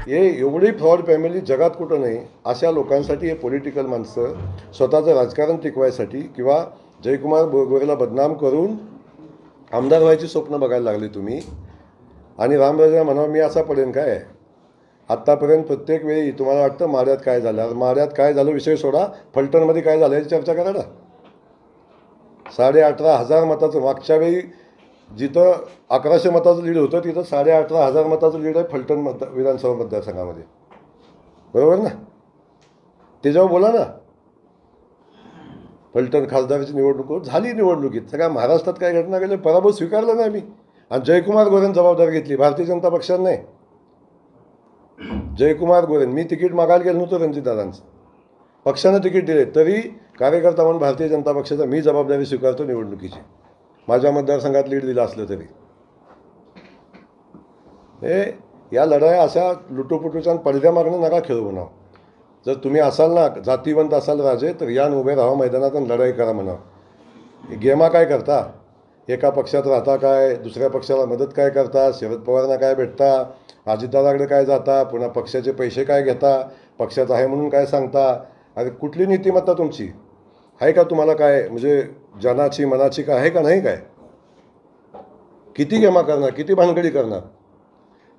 हे एवढी fraud family जगात कुठं नाही. अशा लोकांसाठी हे पॉलिटिकल माणसं स्वतःचं राजकारण टिकवायसाठी किंवा जयकुमार गोरेला बदनाम करून आमदार व्हायची स्वप्न बघायला लागले तुम्ही. आणि रामराजे म्हणावं मी असा पडेन काय. आत्तापर्यंत प्रत्येक वेळी तुम्हाला वाटतं माड्यात काय झालं, माड्यात काय झालं विषय सोडा, फलटणमध्ये काय झालं याची चर्चा करा ना. 18,500 मताचं मागच्या वेळी जिथं 1100 मताचं लीड होतं तिथं 18,500 मताचं लीड आहे फलटण विधानसभा मतदारसंघामध्ये. बरोबर ना. त्याच्यावर बोला ना. फलटण खासदाराची निवडणूक झाली, निवडणुकीत सगळ्या महाराष्ट्रात काय घटना घडली, पराभव स्वीकारला नाही आम्ही. आणि जयकुमार गोरेन जबाबदारी घेतली, भारतीय जनता पक्षाने नाही. जयकुमार गोरेन, मी तिकीट मागायला गेलो नव्हतं रणजितदादांचं, पक्षानं तिकीट दिले तरी कार्यकर्ता म्हणून भारतीय जनता पक्षाचा मी जबाबदारी स्वीकारतो निवडणुकीची. माझ्या मतदारसंघात लीड दिला असलं तरी. हे या लढाया अशा लुटूपुटूच्या पडद्या मागणं नका खेळू म्हणावं. जर तुम्ही असाल ना जातीवंत असाल राजे तर यान उभे राहा मैदानात आणि लढाई करा म्हणावं. गेमा काय करता, एका पक्षात राहता काय, दुसऱ्या पक्षाला मदत काय करता, शरद पवारांना काय भेटता, अजितदादाकडे काय जाता, पुन्हा पक्षाचे पैसे काय घेता, पक्षात आहे म्हणून काय सांगता. अरे कुठली नीतिमत्ता तुमची आहे का, तुम्हाला काय म्हणजे जनाची मनाची काय आहे का नाही काय. किती गेमा करणार, किती भानगडी करणार.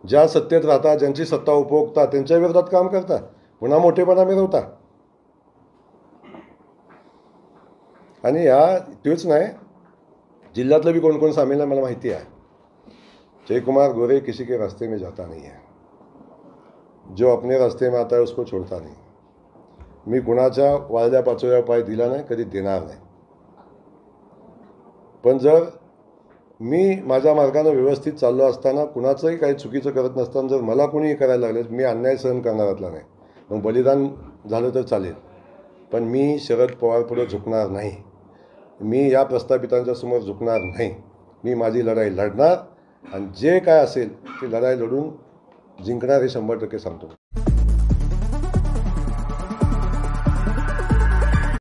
ज्या सत्तेत राहता, ज्यांची सत्ता उपभोगता त्यांच्या विरोधात काम करता, पुन्हा मोठेपणा मिळवता. आणि ह्या तेच नाही, जिल्ह्यातलं भी कोण कोण सामील आहे मला माहिती आहे. जयकुमार गोरे किसी के रास्ते में जाता नहीं है, जो अपने रास्ते में आता है उसको छोड़ता नहीं. मी कुणाच्या वाळल्या पाचोळ्या पाय दिला नाही, कधी देणार नाही. पण जर मी माझ्या मार्गाने व्यवस्थित चाललो असताना कुणाचंही काही चुकीचं करत नसताना जर मला कोणी करायला लागले, मी अन्याय सहन करणारातला नाही. मग बलिदान झालं तर चालेल, पण मी शरद पवार पुढे झुकणार नाही. मी या प्रस्थापितांच्या समोर झुकणार नाही. मी माझी लढाई लढणार आणि जे काय असेल ती लढाई लढून जिंकणार हे 100% सांगतो.